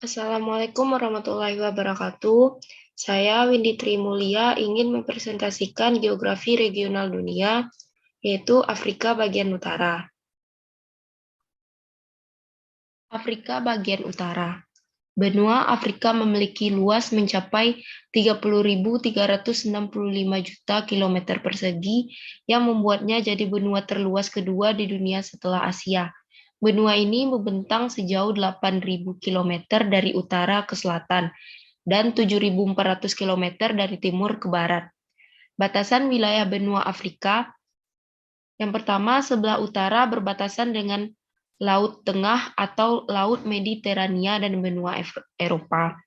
Assalamualaikum warahmatullahi wabarakatuh. Saya Windy Trimulia ingin mempresentasikan geografi regional dunia, yaitu Afrika bagian utara. Afrika bagian utara. Benua Afrika memiliki luas mencapai 30.365 juta kilometer persegi yang membuatnya jadi benua terluas kedua di dunia setelah Asia. Benua ini membentang sejauh 8.000 kilometer dari utara ke selatan dan 7.400 kilometer dari timur ke barat. Batasan wilayah benua Afrika yang pertama, sebelah utara berbatasan dengan Laut Tengah atau Laut Mediterania dan benua Eropa.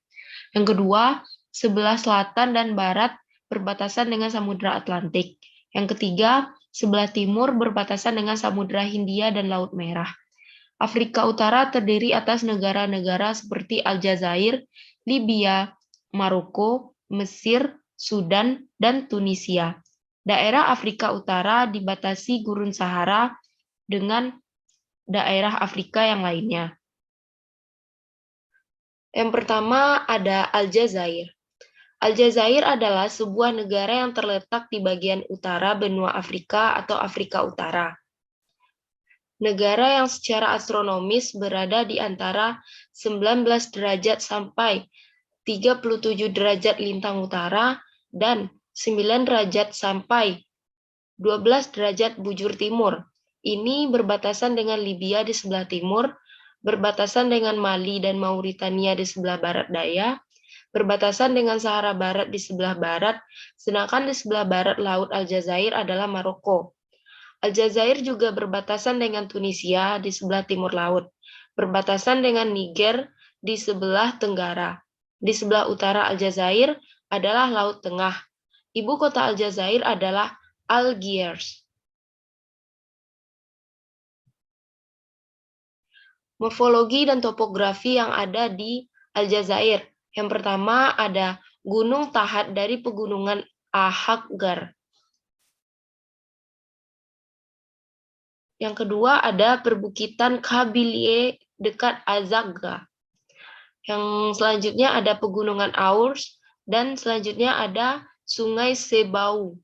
Yang kedua, sebelah selatan dan barat berbatasan dengan Samudra Atlantik. Yang ketiga, sebelah timur berbatasan dengan Samudra Hindia dan Laut Merah. Afrika Utara terdiri atas negara-negara seperti Aljazair, Libya, Maroko, Mesir, Sudan, dan Tunisia. Daerah Afrika Utara dibatasi Gurun Sahara dengan daerah Afrika yang lainnya. Yang pertama ada Aljazair. Aljazair adalah sebuah negara yang terletak di bagian utara benua Afrika atau Afrika Utara. Negara yang secara astronomis berada di antara 19 derajat sampai 37 derajat lintang utara dan 9 derajat sampai 12 derajat bujur timur. Ini berbatasan dengan Libya di sebelah timur, berbatasan dengan Mali dan Mauritania di sebelah barat daya, berbatasan dengan Sahara Barat di sebelah barat, sedangkan di sebelah barat Laut Aljazair adalah Maroko. Aljazair juga berbatasan dengan Tunisia di sebelah timur laut, berbatasan dengan Niger di sebelah tenggara. Di sebelah utara Aljazair adalah Laut Tengah. Ibu kota Aljazair adalah Algiers. Morfologi dan topografi yang ada di Aljazair. Yang pertama ada Gunung Tahat dari pegunungan Ahaggar. Yang kedua ada perbukitan Kabylie dekat Azagga. Yang selanjutnya ada pegunungan Aours dan selanjutnya ada Sungai Sebau.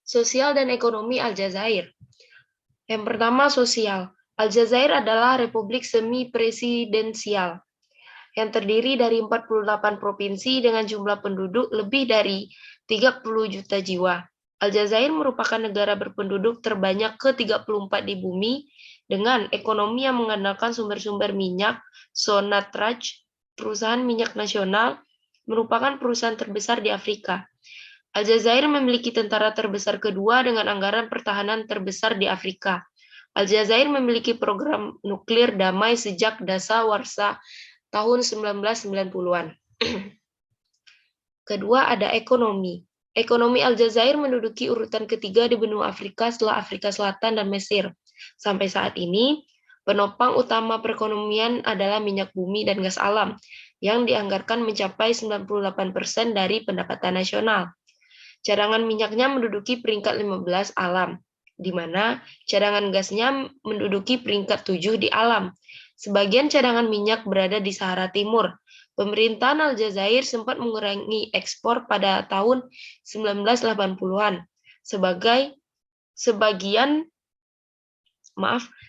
Sosial dan ekonomi Aljazair. Yang pertama sosial. Aljazair adalah republik semi-presidensial yang terdiri dari 48 provinsi dengan jumlah penduduk lebih dari 30 juta jiwa. Aljazair merupakan negara berpenduduk terbanyak ke-34 di bumi dengan ekonomi yang mengandalkan sumber-sumber minyak. Sonatrach, perusahaan minyak nasional, merupakan perusahaan terbesar di Afrika. Aljazair memiliki tentara terbesar kedua dengan anggaran pertahanan terbesar di Afrika. Aljazair memiliki program nuklir damai sejak dasawarsa tahun 1990-an. Kedua ada ekonomi. Ekonomi Aljazair menduduki urutan ketiga di benua Afrika setelah Afrika Selatan dan Mesir. Sampai saat ini, penopang utama perekonomian adalah minyak bumi dan gas alam, yang dianggarkan mencapai 98% dari pendapatan nasional. Cadangan minyaknya menduduki peringkat 15 alam, di mana cadangan gasnya menduduki peringkat 7 di alam. Sebagian cadangan minyak berada di Sahara Timur. Pemerintahan Aljazair sempat mengurangi ekspor pada tahun 1980-an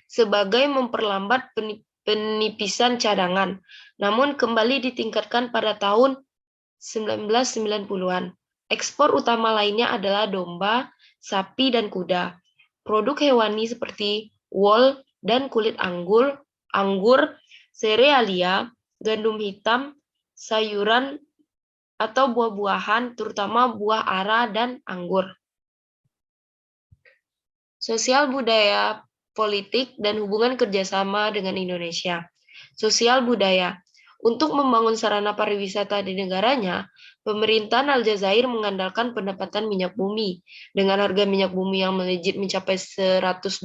sebagai memperlambat penipisan cadangan, namun kembali ditingkatkan pada tahun 1990-an. Ekspor utama lainnya adalah domba, sapi, dan kuda. Produk hewani seperti wol dan kulit anggur, serealia, gandum hitam, sayuran, atau buah-buahan, terutama buah ara dan anggur. Sosial budaya, politik, dan hubungan kerjasama dengan Indonesia. Sosial budaya. Untuk membangun sarana pariwisata di negaranya, pemerintahan Aljazair mengandalkan pendapatan minyak bumi. Dengan harga minyak bumi yang melejit mencapai $120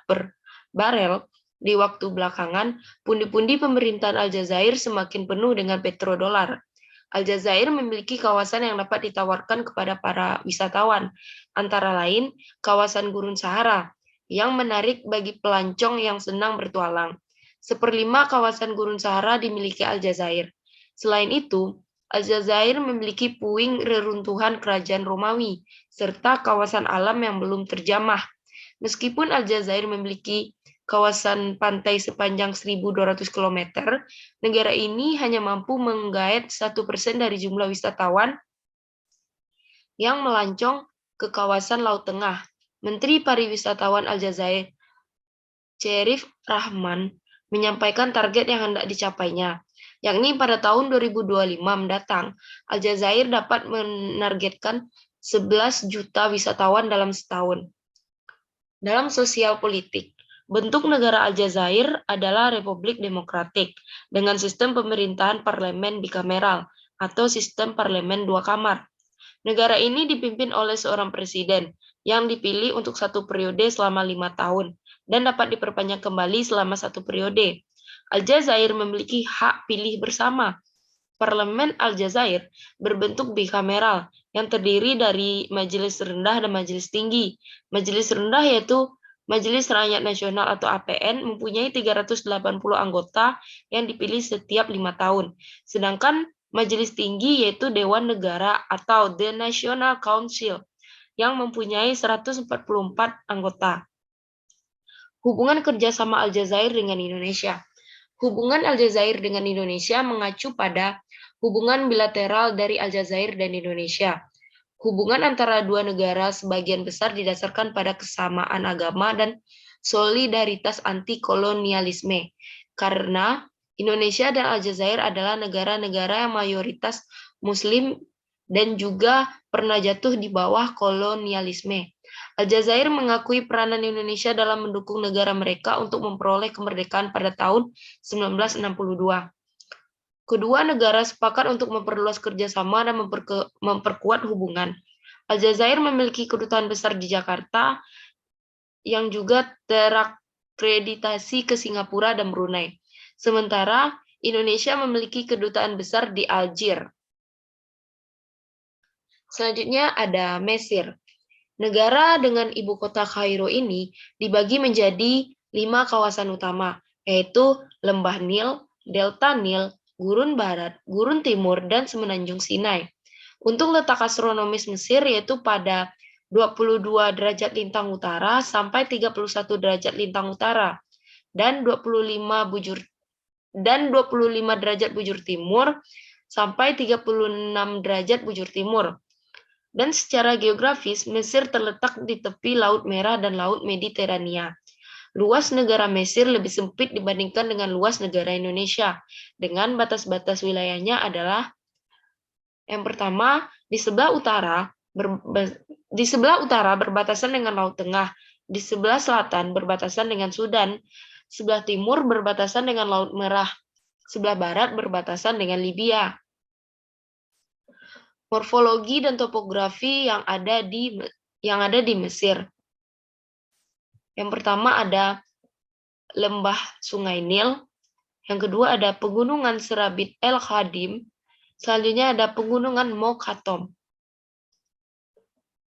per barel, di waktu belakangan, pundi-pundi pemerintahan Aljazair semakin penuh dengan petrodolar. Aljazair memiliki kawasan yang dapat ditawarkan kepada para wisatawan, antara lain kawasan Gurun Sahara, yang menarik bagi pelancong yang senang bertualang. 1/5 kawasan Gurun Sahara dimiliki Aljazair. Selain itu, Aljazair memiliki puing reruntuhan kerajaan Romawi, serta kawasan alam yang belum terjamah. Meskipun Aljazair memiliki kawasan pantai sepanjang 1.200 km, negara ini hanya mampu menggait 1% dari jumlah wisatawan yang melancong ke kawasan Laut Tengah. Menteri Pariwisatawan Aljazair, Cherif Rahman, menyampaikan target yang hendak dicapainya, yakni pada tahun 2025 mendatang, Aljazair dapat menargetkan 11 juta wisatawan dalam setahun. Dalam sosial politik, bentuk negara Aljazair adalah Republik Demokratik dengan sistem pemerintahan parlemen bikameral atau sistem parlemen dua kamar. Negara ini dipimpin oleh seorang presiden yang dipilih untuk satu periode selama 5 tahun dan dapat diperpanjang kembali selama satu periode. Aljazair memiliki hak pilih bersama. Parlemen Aljazair berbentuk bikameral yang terdiri dari majelis rendah dan majelis tinggi. Majelis rendah yaitu Majelis Rakyat Nasional atau APN mempunyai 380 anggota yang dipilih setiap 5 tahun. Sedangkan majelis tinggi yaitu Dewan Negara atau The National Council yang mempunyai 144 anggota. Hubungan kerjasama Aljazair dengan Indonesia. Hubungan Aljazair dengan Indonesia mengacu pada hubungan bilateral dari Aljazair dan Indonesia. Hubungan antara dua negara sebagian besar didasarkan pada kesamaan agama dan solidaritas anti-kolonialisme. Karena Indonesia dan Aljazair adalah negara-negara yang mayoritas Muslim dan juga pernah jatuh di bawah kolonialisme. Aljazair mengakui peranan Indonesia dalam mendukung negara mereka untuk memperoleh kemerdekaan pada tahun 1962. Kedua negara sepakat untuk memperluas kerjasama dan memperkuat hubungan. Aljazair memiliki kedutaan besar di Jakarta yang juga terakreditasi ke Singapura dan Brunei. Sementara Indonesia memiliki kedutaan besar di Algier. Selanjutnya ada Mesir. Negara dengan ibu kota Kairo ini dibagi menjadi 5 kawasan utama, yaitu Lembah Nil, Delta Nil, Gurun Barat, Gurun Timur, dan Semenanjung Sinai. Untuk letak astronomis Mesir yaitu pada 22 derajat lintang utara sampai 31 derajat lintang utara dan 25 derajat bujur timur sampai 36 derajat bujur timur. Dan secara geografis, Mesir terletak di tepi Laut Merah dan Laut Mediterania. Luas negara Mesir lebih sempit dibandingkan dengan luas negara Indonesia. Dengan batas-batas wilayahnya adalah yang pertama, di sebelah utara berbatasan dengan Laut Tengah, di sebelah selatan berbatasan dengan Sudan, sebelah timur berbatasan dengan Laut Merah, sebelah barat berbatasan dengan Libya. Morfologi dan topografi yang ada di Mesir. Yang pertama ada lembah Sungai Nil, yang kedua ada pegunungan Serabit El Khadim, selanjutnya ada pegunungan Mokhatom.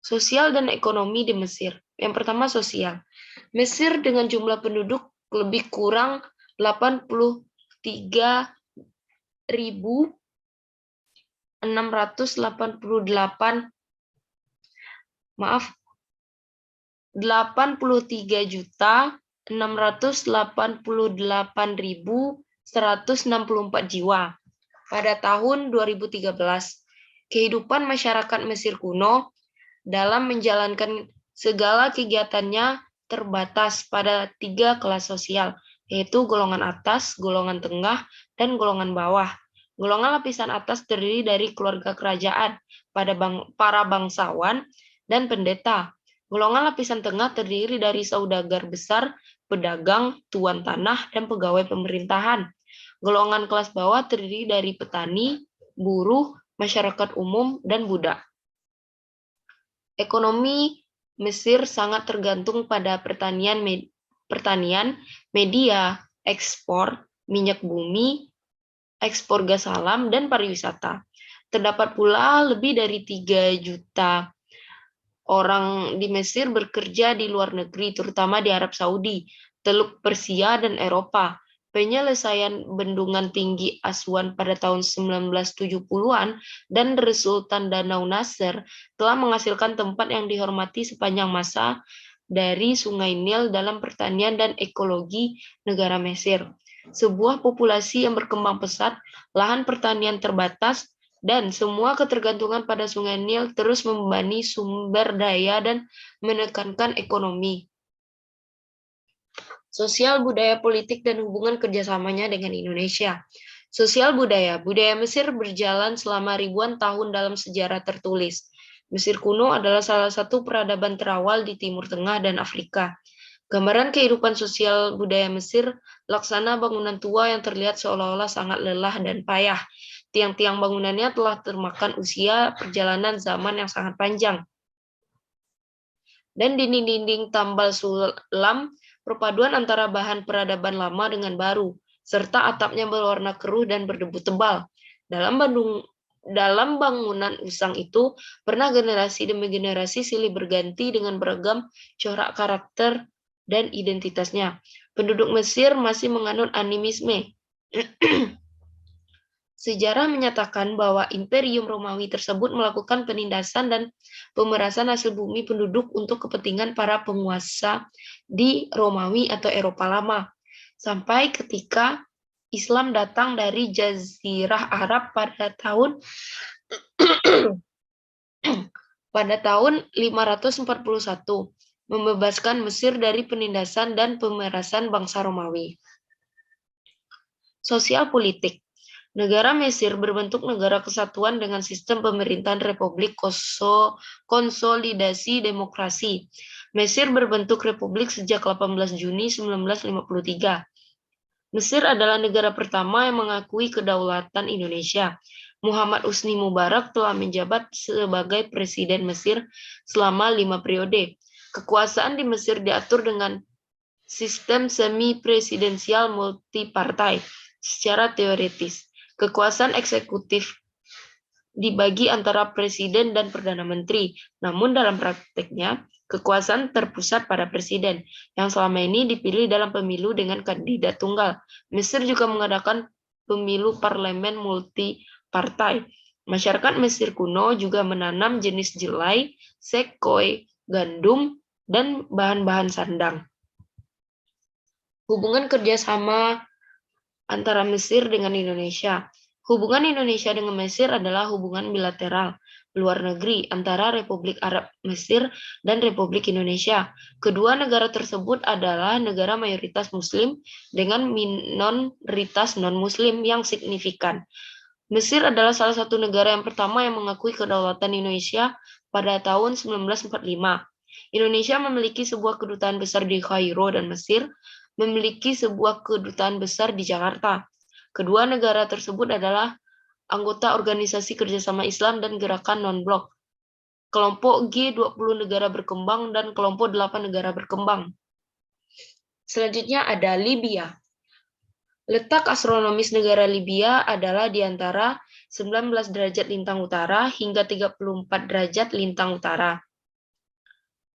Sosial dan ekonomi di Mesir. Yang pertama sosial. Mesir dengan jumlah penduduk lebih kurang 83.668.164 jiwa pada tahun 2013. Kehidupan masyarakat Mesir kuno dalam menjalankan segala kegiatannya terbatas pada 3 kelas sosial, yaitu golongan atas, golongan tengah, dan golongan bawah. Golongan lapisan atas terdiri dari keluarga kerajaan, para bangsawan, dan pendeta. Golongan lapisan tengah terdiri dari saudagar besar, pedagang, tuan tanah, dan pegawai pemerintahan. Golongan kelas bawah terdiri dari petani, buruh, masyarakat umum, dan budak. Ekonomi Mesir sangat tergantung pada pertanian, media, ekspor, minyak bumi, ekspor gas alam, dan pariwisata. Terdapat pula lebih dari 3 juta orang di Mesir bekerja di luar negeri, terutama di Arab Saudi, Teluk Persia, dan Eropa. Penyelesaian bendungan tinggi Aswan pada tahun 1970-an dan Resultan Danau Nasser telah menghasilkan tempat yang dihormati sepanjang masa dari Sungai Nil dalam pertanian dan ekologi negara Mesir. Sebuah populasi yang berkembang pesat, lahan pertanian terbatas, dan semua ketergantungan pada Sungai Nil terus membebani sumber daya dan menekankan ekonomi. Sosial, budaya, politik, dan hubungan kerjasamanya dengan Indonesia. Sosial budaya. Budaya Mesir berjalan selama ribuan tahun dalam sejarah tertulis. Mesir kuno adalah salah satu peradaban terawal di Timur Tengah dan Afrika. Gambaran kehidupan sosial budaya Mesir, laksana bangunan tua yang terlihat seolah-olah sangat lelah dan payah. Tiang-tiang bangunannya telah termakan usia perjalanan zaman yang sangat panjang. Dan dinding-dinding tambal sulam, perpaduan antara bahan peradaban lama dengan baru, serta atapnya berwarna keruh dan berdebu tebal. Dalam bangunan usang itu, pernah generasi demi generasi silih berganti dengan beragam corak karakter dan identitasnya. Penduduk Mesir masih menganut animisme. Sejarah menyatakan bahwa Imperium Romawi tersebut melakukan penindasan dan pemerasan hasil bumi penduduk untuk kepentingan para penguasa di Romawi atau Eropa Lama. Sampai ketika Islam datang dari Jazirah Arab pada tahun 541, membebaskan Mesir dari penindasan dan pemerasan bangsa Romawi. Sosial politik. Negara Mesir berbentuk negara kesatuan dengan sistem pemerintahan republik konsolidasi demokrasi. Mesir berbentuk republik sejak 18 Juni 1953. Mesir adalah negara pertama yang mengakui kedaulatan Indonesia. Muhammad Husni Mubarak telah menjabat sebagai Presiden Mesir selama 5 periode. Kekuasaan di Mesir diatur dengan sistem semi-presidensial multipartai secara teoritis. Kekuasaan eksekutif dibagi antara presiden dan perdana menteri, namun dalam prakteknya kekuasaan terpusat pada presiden, yang selama ini dipilih dalam pemilu dengan kandidat tunggal. Mesir juga mengadakan pemilu parlemen multipartai. Masyarakat Mesir kuno juga menanam jenis jelai, sekoi, gandum, dan bahan-bahan sandang. Hubungan kerjasama antara Mesir dengan Indonesia. Hubungan Indonesia dengan Mesir adalah hubungan bilateral luar negeri antara Republik Arab Mesir dan Republik Indonesia. Kedua negara tersebut adalah negara mayoritas Muslim dengan minoritas non-Muslim yang signifikan. Mesir adalah salah satu negara yang pertama yang mengakui kedaulatan Indonesia pada tahun 1945. Indonesia memiliki sebuah kedutaan besar di Kairo dan Mesir memiliki sebuah kedutaan besar di Jakarta. Kedua negara tersebut adalah anggota Organisasi Kerjasama Islam dan Gerakan Non-Blok, kelompok G20 negara berkembang, dan kelompok 8 negara berkembang. Selanjutnya ada Libya. Letak astronomis negara Libya adalah di antara 19 derajat lintang utara hingga 34 derajat lintang utara,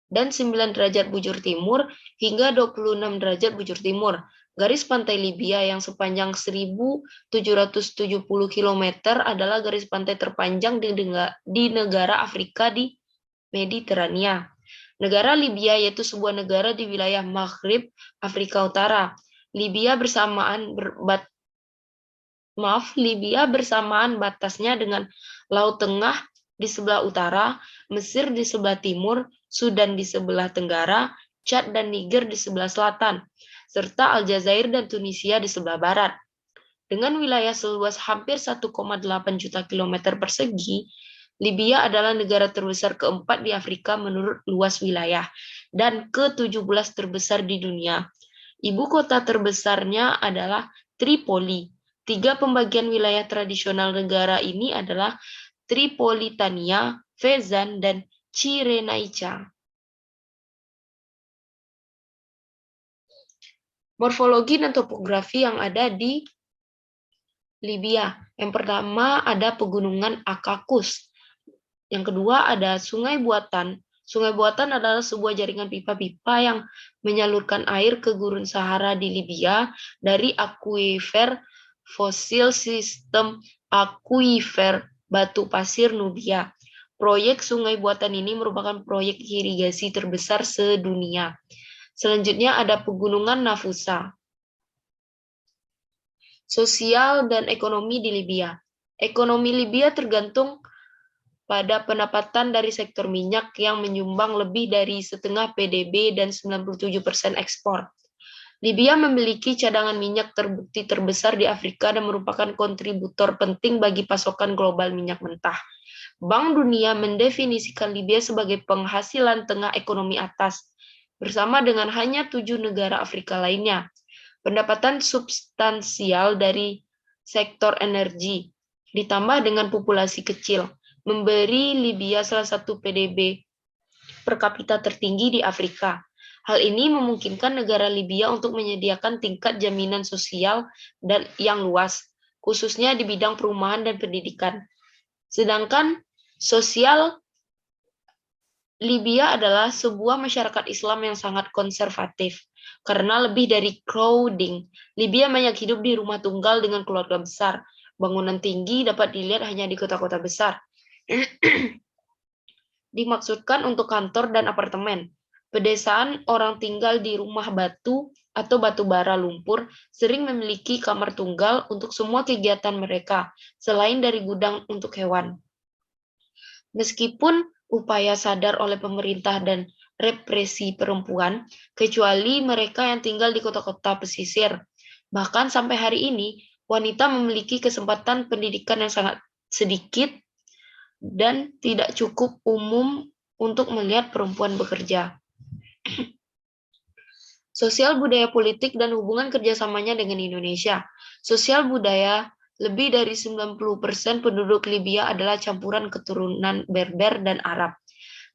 dan 9 derajat bujur timur hingga 26 derajat bujur timur. Garis pantai Libya yang sepanjang 1.770 km adalah garis pantai terpanjang di negara Afrika di Mediterania. Negara Libya yaitu sebuah negara di wilayah Maghrib, Afrika Utara. Libya bersamaan batasnya dengan Laut Tengah di sebelah utara, Mesir di sebelah timur, Sudan di sebelah tenggara, Chad dan Niger di sebelah selatan, serta Aljazair dan Tunisia di sebelah barat. Dengan wilayah seluas hampir 1,8 juta kilometer persegi, Libya adalah negara terbesar keempat di Afrika menurut luas wilayah, dan ke-17 terbesar di dunia. Ibu kota terbesarnya adalah Tripoli. 3 pembagian wilayah tradisional negara ini adalah Tripolitania, Fezzan, dan Cyrenaica. Morfologi dan topografi yang ada di Libya. Yang pertama ada pegunungan Akakus. Yang kedua ada sungai buatan Sungai buatan adalah sebuah jaringan pipa-pipa yang menyalurkan air ke gurun Sahara di Libya dari akuifer fosil sistem akuifer batu pasir Nubia. Proyek sungai buatan ini merupakan proyek irigasi terbesar sedunia. Selanjutnya ada pegunungan Nafusa. Sosial dan ekonomi di Libya. Ekonomi Libya tergantung pada pendapatan dari sektor minyak yang menyumbang lebih dari setengah PDB dan 97% ekspor. Libya memiliki cadangan minyak terbukti terbesar di Afrika dan merupakan kontributor penting bagi pasokan global minyak mentah. Bank Dunia mendefinisikan Libya sebagai penghasilan tengah ekonomi atas, bersama dengan hanya 7 negara Afrika lainnya. Pendapatan substansial dari sektor energi, ditambah dengan populasi kecil, memberi Libya salah satu PDB per kapita tertinggi di Afrika. Hal ini memungkinkan negara Libya untuk menyediakan tingkat jaminan sosial dan yang luas, khususnya di bidang perumahan dan pendidikan. Sedangkan sosial Libya adalah sebuah masyarakat Islam yang sangat konservatif. Karena lebih dari crowding, Libya banyak hidup di rumah tunggal dengan keluarga besar. Bangunan tinggi dapat dilihat hanya di kota-kota besar. Dimaksudkan untuk kantor dan apartemen. Pedesaan orang tinggal di rumah batu atau batu bara lumpur sering memiliki kamar tunggal untuk semua kegiatan mereka, selain dari gudang untuk hewan. Meskipun upaya sadar oleh pemerintah dan represi perempuan, kecuali mereka yang tinggal di kota-kota pesisir. Bahkan sampai hari ini, wanita memiliki kesempatan pendidikan yang sangat sedikit dan tidak cukup umum untuk melihat perempuan bekerja. Sosial budaya politik dan hubungan kerjasamanya dengan Indonesia. Sosial budaya, lebih dari 90% penduduk Libya adalah campuran keturunan Berber dan Arab.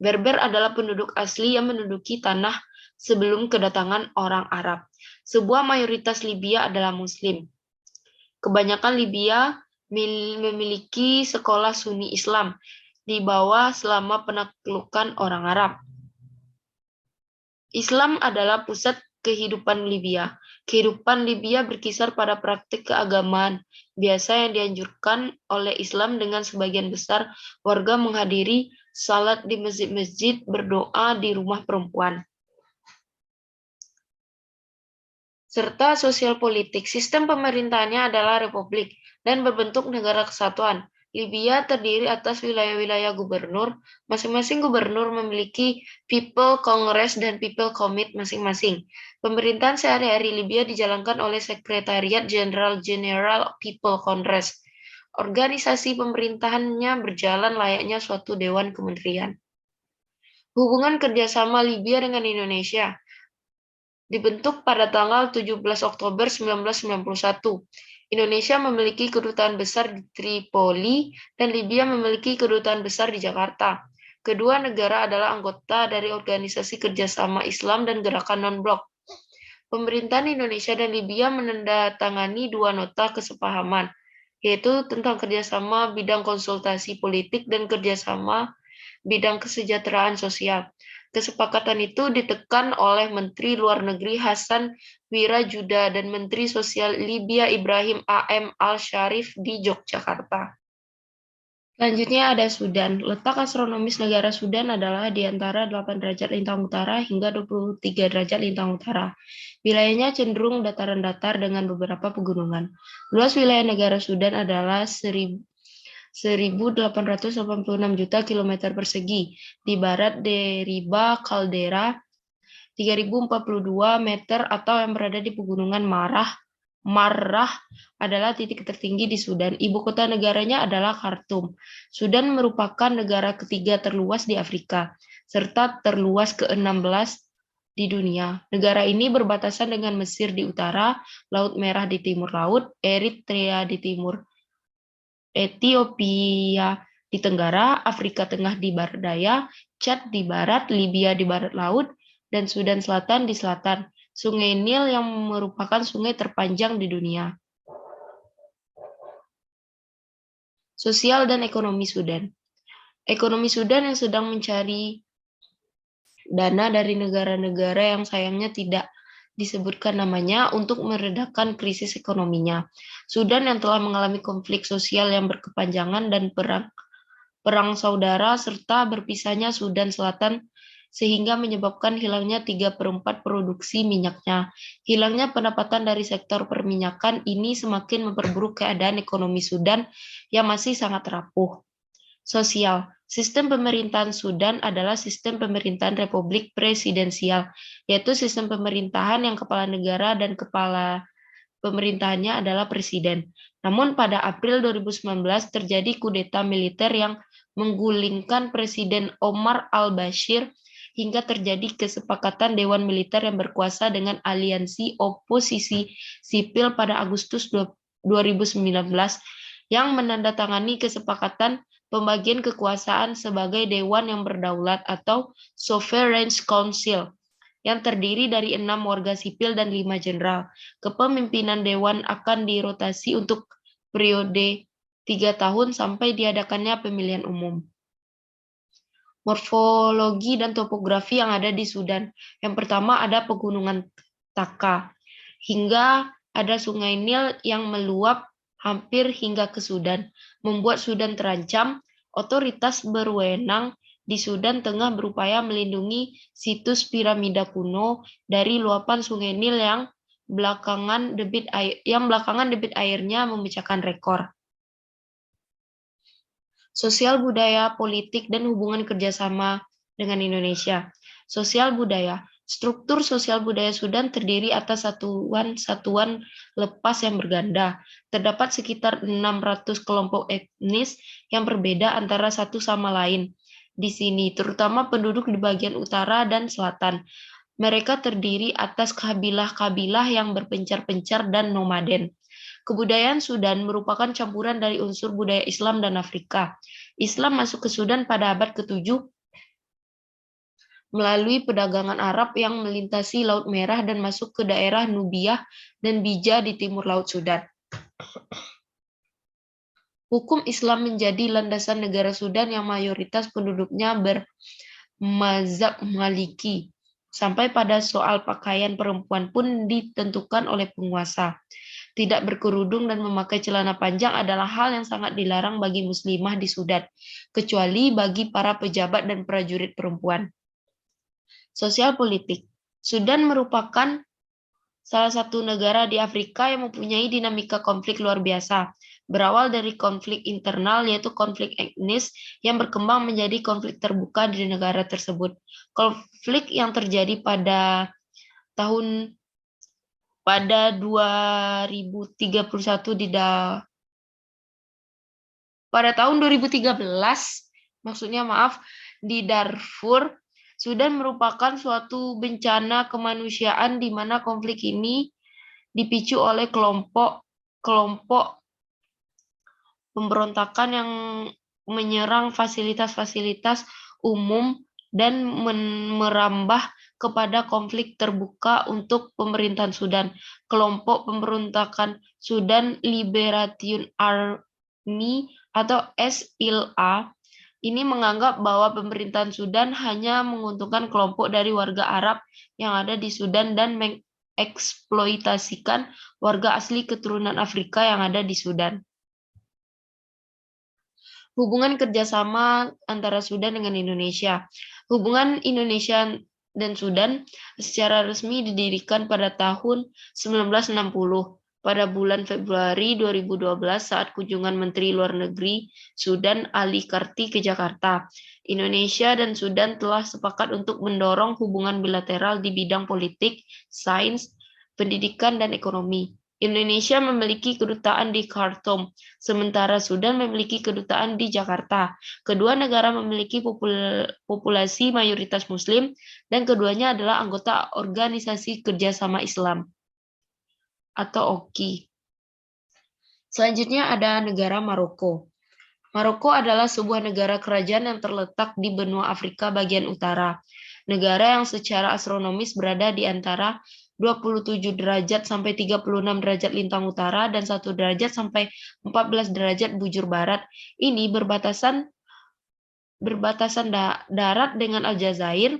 Berber adalah penduduk asli yang menduduki tanah sebelum kedatangan orang Arab. Sebuah mayoritas Libya adalah Muslim. Kebanyakan Libya memiliki sekolah Sunni Islam di bawah selama penaklukan orang Arab. Islam adalah pusat kehidupan Libya. Kehidupan Libya berkisar pada praktik keagamaan biasa yang dianjurkan oleh Islam dengan sebagian besar warga menghadiri salat di masjid-masjid, berdoa di rumah perempuan. Serta sosial politik. Sistem pemerintahannya adalah republik dan berbentuk negara kesatuan. Libya terdiri atas wilayah-wilayah gubernur. Masing-masing gubernur memiliki People Congress dan People Commit masing-masing. Pemerintahan sehari-hari Libya dijalankan oleh Sekretariat Jenderal General People Congress. Organisasi pemerintahannya berjalan layaknya suatu dewan kementerian. Hubungan kerjasama Libya dengan Indonesia dibentuk pada tanggal 17 Oktober 1991. Indonesia memiliki kedutaan besar di Tripoli dan Libya memiliki kedutaan besar di Jakarta. Kedua negara adalah anggota dari Organisasi Kerjasama Islam dan Gerakan Non-Blok. Pemerintahan Indonesia dan Libya menandatangani dua nota kesepahaman, yaitu tentang kerjasama bidang konsultasi politik dan kerjasama bidang kesejahteraan sosial. Kesepakatan itu ditekan oleh Menteri Luar Negeri Hasan Wirajuda dan Menteri Sosial Libya Ibrahim A.M. Al-Sharif di Yogyakarta. Selanjutnya ada Sudan. Letak astronomis negara Sudan adalah di antara 8 derajat lintang utara hingga 23 derajat lintang utara. Wilayahnya cenderung dataran datar dengan beberapa pegunungan. Luas wilayah negara Sudan adalah 1.886 juta kilometer persegi. Di barat Deriba Caldera 3.042 meter atau yang berada di pegunungan Marrah adalah titik tertinggi di Sudan. Ibu kota negaranya adalah Khartoum. Sudan merupakan negara ketiga terluas di Afrika, serta terluas ke-16 di dunia. Negara ini berbatasan dengan Mesir di utara, Laut Merah di timur laut, Eritrea di timur, Ethiopia di tenggara, Afrika Tengah di barat daya, Chad di barat, Libya di barat laut, dan Sudan Selatan di selatan. Sungai Nil yang merupakan sungai terpanjang di dunia. Sosial dan ekonomi Sudan. Ekonomi Sudan yang sedang mencari dana dari negara-negara yang sayangnya tidak disebutkan namanya untuk meredakan krisis ekonominya. Sudan yang telah mengalami konflik sosial yang berkepanjangan dan perang saudara serta berpisahnya Sudan Selatan sehingga menyebabkan hilangnya 3/4 produksi minyaknya. Hilangnya pendapatan dari sektor perminyakan ini semakin memperburuk keadaan ekonomi Sudan yang masih sangat rapuh. Sosial. Sistem pemerintahan Sudan adalah sistem pemerintahan republik presidensial, yaitu sistem pemerintahan yang kepala negara dan kepala pemerintahannya adalah presiden. Namun pada April 2019 terjadi kudeta militer yang menggulingkan Presiden Omar al-Bashir hingga terjadi kesepakatan Dewan Militer yang berkuasa dengan aliansi oposisi sipil pada Agustus 2019 yang menandatangani kesepakatan pembagian kekuasaan sebagai Dewan yang berdaulat atau Sovereign Council yang terdiri dari 6 warga sipil dan 5 jenderal. Kepemimpinan Dewan akan dirotasi untuk periode 3 tahun sampai diadakannya pemilihan umum. Morfologi dan topografi yang ada di Sudan. Yang pertama ada pegunungan Taka, hingga ada sungai Nil yang meluap hampir hingga ke Sudan, membuat Sudan terancam. Otoritas berwenang di Sudan Tengah berupaya melindungi situs piramida kuno dari luapan sungai Nil yang belakangan debit airnya memecahkan rekor. Sosial budaya, politik, dan hubungan kerjasama dengan Indonesia. Sosial budaya. Struktur sosial budaya Sudan terdiri atas satuan-satuan lepas yang berganda. Terdapat sekitar 600 kelompok etnis yang berbeda antara satu sama lain. Di sini, terutama penduduk di bagian utara dan selatan. Mereka terdiri atas kabilah-kabilah yang berpencar-pencar dan nomaden. Kebudayaan Sudan merupakan campuran dari unsur budaya Islam dan Afrika. Islam masuk ke Sudan pada abad ke-7 melalui perdagangan Arab yang melintasi Laut Merah dan masuk ke daerah Nubiah dan Bija di timur Laut Sudan. Hukum Islam menjadi landasan negara Sudan yang mayoritas penduduknya bermazhab Maliki. Sampai pada soal pakaian perempuan pun ditentukan oleh penguasa. Tidak berkerudung dan memakai celana panjang adalah hal yang sangat dilarang bagi muslimah di Sudan, kecuali bagi para pejabat dan prajurit perempuan. Sosial politik. Sudan merupakan salah satu negara di Afrika yang mempunyai dinamika konflik luar biasa. Berawal dari konflik internal, yaitu konflik etnis, yang berkembang menjadi konflik terbuka di negara tersebut. Konflik yang terjadi pada 2013 di Darfur, Sudan merupakan suatu bencana kemanusiaan di mana konflik ini dipicu oleh kelompok pemberontakan yang menyerang fasilitas-fasilitas umum dan merambah kepada konflik terbuka untuk pemerintahan Sudan. Kelompok pemberontakan Sudan Liberation Army atau SLA ini menganggap bahwa pemerintahan Sudan hanya menguntungkan kelompok dari warga Arab yang ada di Sudan dan mengeksploitasikan warga asli keturunan Afrika yang ada di Sudan. Hubungan kerjasama antara Sudan dengan Indonesia. Hubungan Indonesia dan Sudan secara resmi didirikan pada tahun 1960. Pada bulan Februari 2012 saat kunjungan Menteri Luar Negeri Sudan Ali Karti ke Jakarta. Indonesia dan Sudan telah sepakat untuk mendorong hubungan bilateral di bidang politik, sains, pendidikan, dan ekonomi. Indonesia memiliki kedutaan di Khartoum, sementara Sudan memiliki kedutaan di Jakarta. Kedua negara memiliki populasi mayoritas Muslim, dan keduanya adalah anggota Organisasi Kerjasama Islam atau OKI. Selanjutnya ada negara Maroko. Maroko adalah sebuah negara kerajaan yang terletak di benua Afrika bagian utara. Negara yang secara astronomis berada di antara 27 derajat sampai 36 derajat lintang utara dan 1 derajat sampai 14 derajat bujur barat. Ini berbatasan darat dengan Aljazair,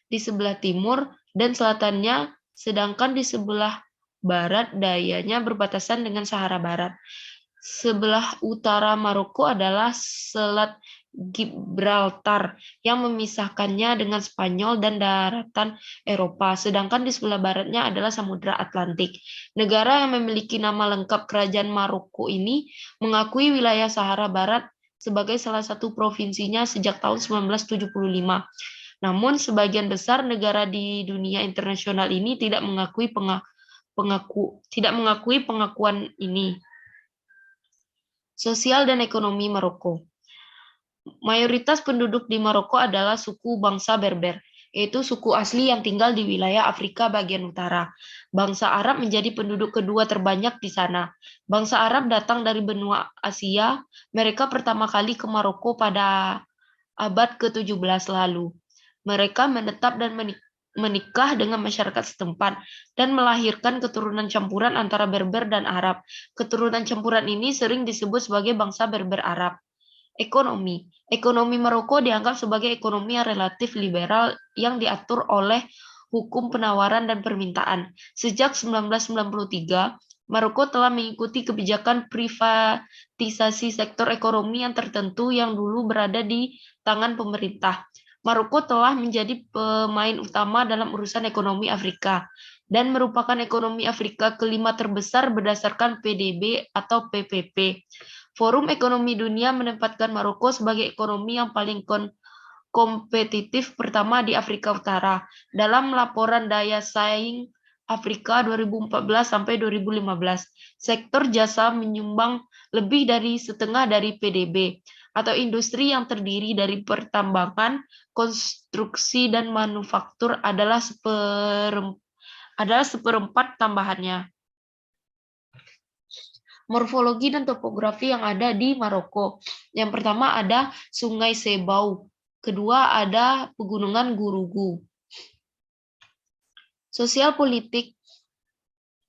di sebelah timur dan selatannya, sedangkan di sebelah barat dayanya berbatasan dengan Sahara Barat. Sebelah utara Maroko adalah Selat Gibraltar yang memisahkannya dengan Spanyol dan daratan Eropa, sedangkan di sebelah baratnya adalah Samudra Atlantik. Negara yang memiliki nama lengkap Kerajaan Maroko ini mengakui wilayah Sahara Barat sebagai salah satu provinsinya sejak tahun 1975. Namun sebagian besar negara di dunia internasional ini tidak mengakui pengakuan ini. Sosial dan ekonomi Maroko. Mayoritas penduduk di Maroko adalah suku bangsa Berber, yaitu suku asli yang tinggal di wilayah Afrika bagian utara. Bangsa Arab menjadi penduduk kedua terbanyak di sana. Bangsa Arab datang dari benua Asia. Mereka pertama kali ke Maroko pada abad ke-17 lalu. Mereka menetap dan menikah dengan masyarakat setempat dan melahirkan keturunan campuran antara Berber dan Arab. Keturunan campuran ini sering disebut sebagai bangsa Berber Arab. Ekonomi. Ekonomi Maroko dianggap sebagai ekonomi yang relatif liberal yang diatur oleh hukum penawaran dan permintaan. Sejak 1993, Maroko telah mengikuti kebijakan privatisasi sektor ekonomi yang tertentu yang dulu berada di tangan pemerintah. Maroko telah menjadi pemain utama dalam urusan ekonomi Afrika dan merupakan ekonomi Afrika kelima terbesar berdasarkan PDB atau PPP. Forum Ekonomi Dunia menempatkan Maroko sebagai ekonomi yang paling kompetitif pertama di Afrika Utara. Dalam laporan daya saing Afrika 2014 sampai 2015, sektor jasa menyumbang lebih dari setengah dari PDB, atau industri yang terdiri dari pertambangan, konstruksi, dan manufaktur adalah seperempat tambahannya. Morfologi dan topografi yang ada di Maroko. Yang pertama ada Sungai Sebau. Kedua ada Pegunungan Gurugu. Sosial politik,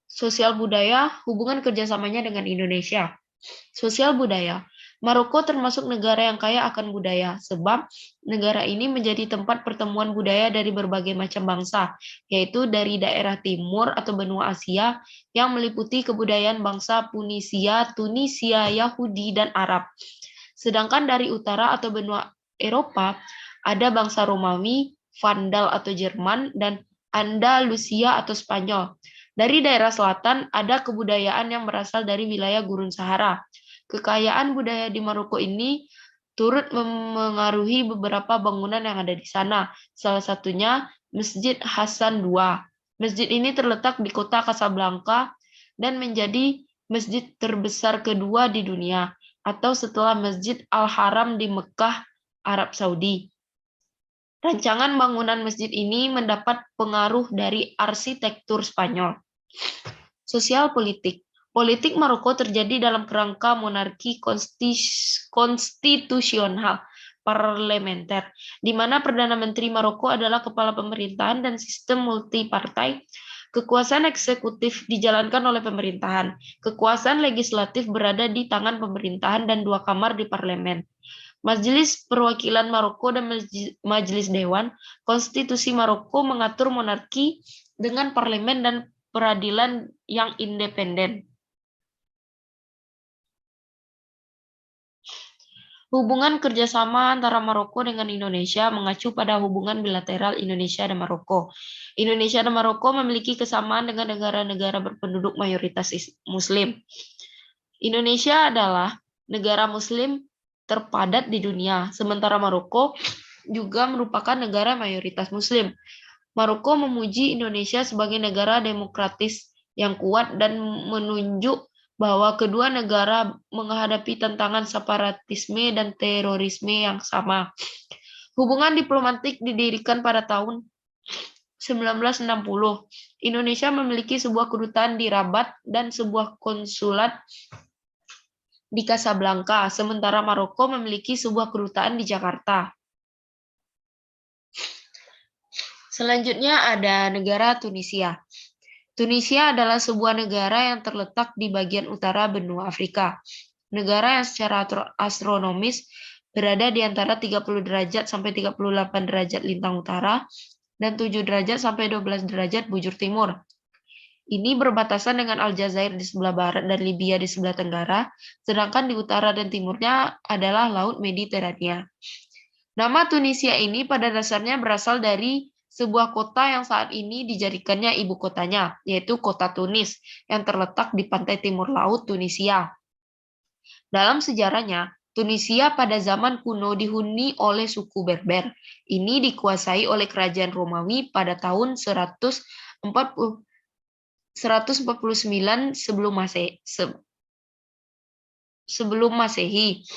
sosial budaya, hubungan kerjasamanya dengan Indonesia. Sosial budaya. Maroko termasuk negara yang kaya akan budaya, sebab negara ini menjadi tempat pertemuan budaya dari berbagai macam bangsa, yaitu dari daerah timur atau benua Asia yang meliputi kebudayaan bangsa Punisia, Tunisia, Yahudi, dan Arab. Sedangkan dari utara atau benua Eropa, ada bangsa Romawi, Vandal atau Jerman, dan Andalusia atau Spanyol. Dari daerah selatan, ada kebudayaan yang berasal dari wilayah Gurun Sahara. Kekayaan budaya di Maroko ini turut memengaruhi beberapa bangunan yang ada di sana. Salah satunya Masjid Hasan II. Masjid ini terletak di kota Casablanca dan menjadi masjid terbesar kedua di dunia, atau setelah Masjid Al-Haram di Mekah, Arab Saudi. Rancangan bangunan masjid ini mendapat pengaruh dari arsitektur Spanyol. Sosial politik. Politik Maroko terjadi dalam kerangka monarki konstitusional parlementer, di mana Perdana Menteri Maroko adalah kepala pemerintahan dan sistem multipartai. Kekuasaan eksekutif dijalankan oleh pemerintahan. Kekuasaan legislatif berada di tangan pemerintahan dan 2 kamar di parlemen. Majelis Perwakilan Maroko dan Majelis Dewan. Konstitusi Maroko mengatur monarki dengan parlemen dan peradilan yang independen. Hubungan kerjasama antara Maroko dengan Indonesia mengacu pada hubungan bilateral Indonesia dan Maroko. Indonesia dan Maroko memiliki kesamaan dengan negara-negara berpenduduk mayoritas Muslim. Indonesia adalah negara Muslim terpadat di dunia, sementara Maroko juga merupakan negara mayoritas Muslim. Maroko memuji Indonesia sebagai negara demokratis yang kuat dan menunjuk bahwa kedua negara menghadapi tantangan separatisme dan terorisme yang sama. Hubungan diplomatik didirikan pada tahun 1960. Indonesia memiliki sebuah kedutaan di Rabat dan sebuah konsulat di Casablanca, sementara Maroko memiliki sebuah kedutaan di Jakarta. Selanjutnya ada negara Tunisia. Tunisia adalah sebuah negara yang terletak di bagian utara benua Afrika. Negara yang secara astronomis berada di antara 30 derajat sampai 38 derajat lintang utara dan 7 derajat sampai 12 derajat bujur timur. Ini berbatasan dengan Aljazair di sebelah barat dan Libya di sebelah tenggara, sedangkan di utara dan timurnya adalah Laut Mediterania. Nama Tunisia ini pada dasarnya berasal dari sebuah kota yang saat ini dijadikannya ibu kotanya, yaitu kota Tunis, yang terletak di pantai timur laut Tunisia. Dalam sejarahnya, Tunisia pada zaman kuno dihuni oleh suku Berber. Ini dikuasai oleh kerajaan Romawi pada tahun 149 sebelum Masehi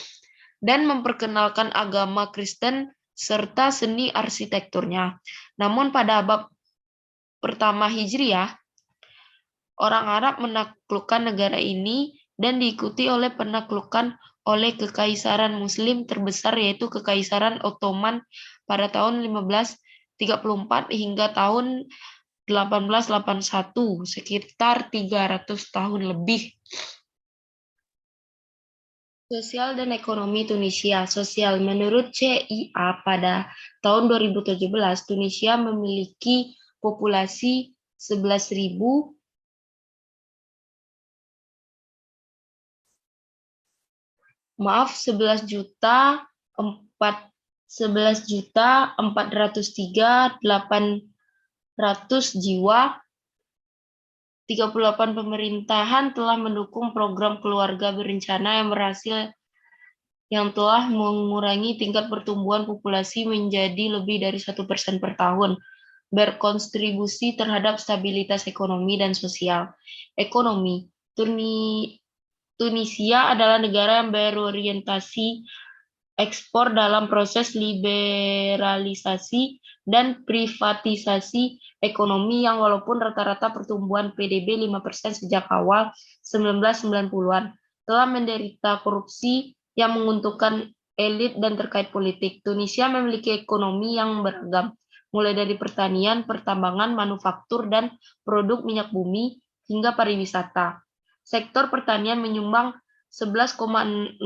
dan memperkenalkan agama Kristen serta seni arsitekturnya. Namun pada abad pertama Hijriah, orang Arab menaklukkan negara ini dan diikuti oleh penaklukan oleh Kekaisaran Muslim terbesar yaitu Kekaisaran Ottoman pada tahun 1534 hingga tahun 1881, sekitar 300 tahun lebih. Sosial dan ekonomi Tunisia. Sosial, menurut CIA pada tahun 2017, Tunisia memiliki populasi 11.000 11.403.800 jiwa. 38 pemerintahan telah mendukung program keluarga berencana yang telah mengurangi tingkat pertumbuhan populasi menjadi lebih dari 1% per tahun, berkontribusi terhadap stabilitas ekonomi dan sosial. Ekonomi. Tunisia adalah negara yang berorientasi ekspor dalam proses liberalisasi dan privatisasi ekonomi yang walaupun rata-rata pertumbuhan PDB 5% sejak awal 1990-an telah menderita korupsi yang menguntungkan elit dan terkait politik. Tunisia memiliki ekonomi yang beragam, mulai dari pertanian, pertambangan, manufaktur, dan produk minyak bumi hingga pariwisata. Sektor pertanian menyumbang 11,6%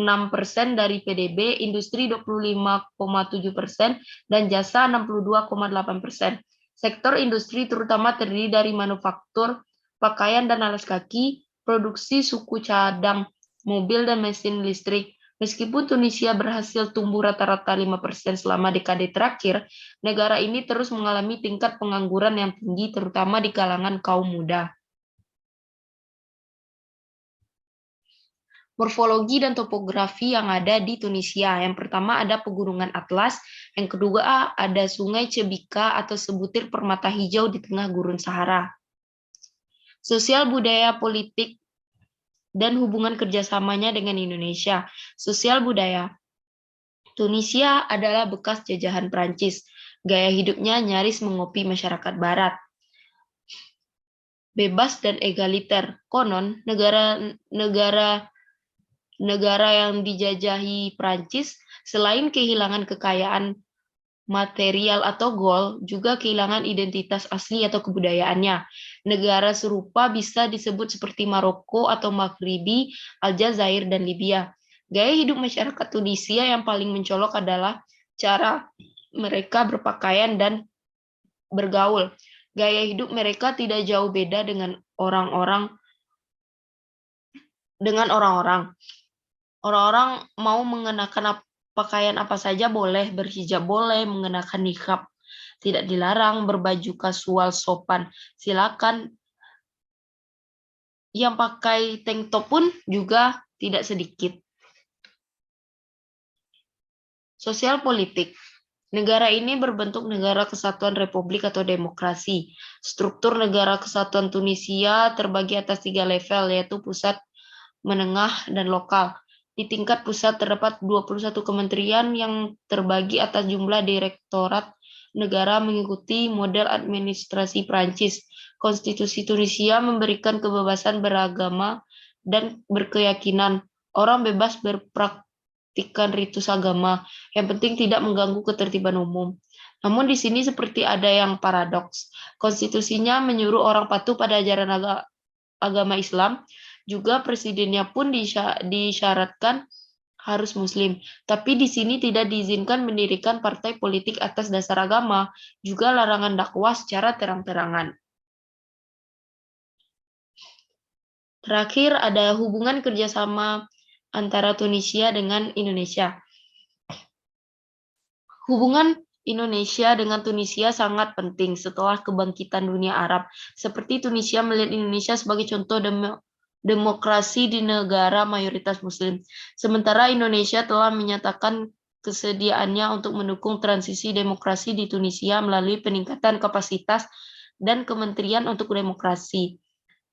dari PDB, industri 25,7%, dan jasa 62,8%. Sektor industri terutama terdiri dari manufaktur, pakaian dan alas kaki, produksi suku cadang, mobil dan mesin listrik. Meskipun Tunisia berhasil tumbuh rata-rata 5% selama dekade terakhir, negara ini terus mengalami tingkat pengangguran yang tinggi terutama di kalangan kaum muda. Morfologi dan topografi yang ada di Tunisia. Yang pertama ada pegunungan Atlas, yang kedua ada sungai Cebika atau sebutir permata hijau di tengah gurun Sahara. Sosial budaya politik dan hubungan kerjasamanya dengan Indonesia. Sosial budaya. Tunisia adalah bekas jajahan Prancis. Gaya hidupnya nyaris mengopi masyarakat barat. Bebas dan egaliter. Konon, negara yang dijajahi Prancis, selain kehilangan kekayaan material atau gold, juga kehilangan identitas asli atau kebudayaannya. Negara serupa bisa disebut seperti Maroko atau Maghribi, Aljazair, dan Libya. Gaya hidup masyarakat Tunisia yang paling mencolok adalah cara mereka berpakaian dan bergaul. Gaya hidup mereka tidak jauh beda dengan orang-orang. Orang-orang mau mengenakan pakaian apa saja boleh, berhijab boleh, mengenakan niqab tidak dilarang, berbaju kasual sopan silakan. Yang pakai tank top pun juga tidak sedikit. Sosial politik. Negara ini berbentuk negara kesatuan republik atau demokrasi. Struktur negara kesatuan Tunisia terbagi atas 3 level, yaitu pusat, menengah, dan lokal. Di tingkat pusat terdapat 21 kementerian yang terbagi atas jumlah direktorat negara mengikuti model administrasi Prancis. Konstitusi Tunisia memberikan kebebasan beragama dan berkeyakinan. Orang bebas berpraktikkan ritus agama. Yang penting tidak mengganggu ketertiban umum. Namun di sini seperti ada yang paradoks. Konstitusinya menyuruh orang patuh pada ajaran agama Islam. Juga presidennya pun disyaratkan harus Muslim. Tapi di sini tidak diizinkan mendirikan partai politik atas dasar agama, juga larangan dakwah secara terang-terangan. Terakhir, ada hubungan kerjasama antara Tunisia dengan Indonesia. Hubungan Indonesia dengan Tunisia sangat penting setelah kebangkitan dunia Arab. Seperti Tunisia melihat Indonesia sebagai contoh demokrasi di negara mayoritas Muslim. Sementara Indonesia telah menyatakan kesediaannya untuk mendukung transisi demokrasi di Tunisia melalui peningkatan kapasitas dan Kementerian untuk Demokrasi.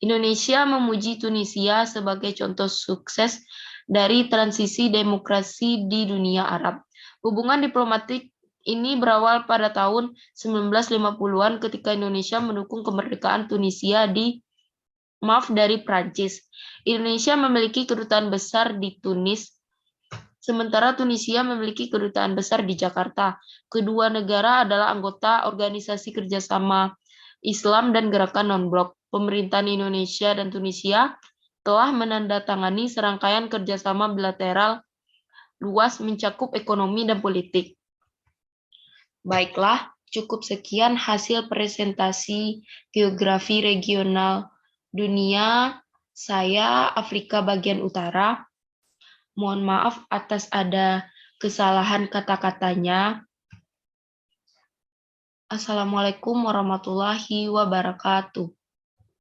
Indonesia memuji Tunisia sebagai contoh sukses dari transisi demokrasi di dunia Arab. Hubungan diplomatik ini berawal pada tahun 1950-an ketika Indonesia mendukung kemerdekaan Tunisia dari Prancis. Indonesia memiliki kedutaan besar di Tunis, sementara Tunisia memiliki kedutaan besar di Jakarta. Kedua negara adalah anggota Organisasi Kerjasama Islam dan Gerakan Non-Blok. Pemerintahan Indonesia dan Tunisia telah menandatangani serangkaian kerjasama bilateral luas mencakup ekonomi dan politik. Baiklah, cukup sekian hasil presentasi geografi regional dunia saya Afrika bagian utara. Mohon maaf atas ada kesalahan kata-katanya. Assalamualaikum warahmatullahi wabarakatuh.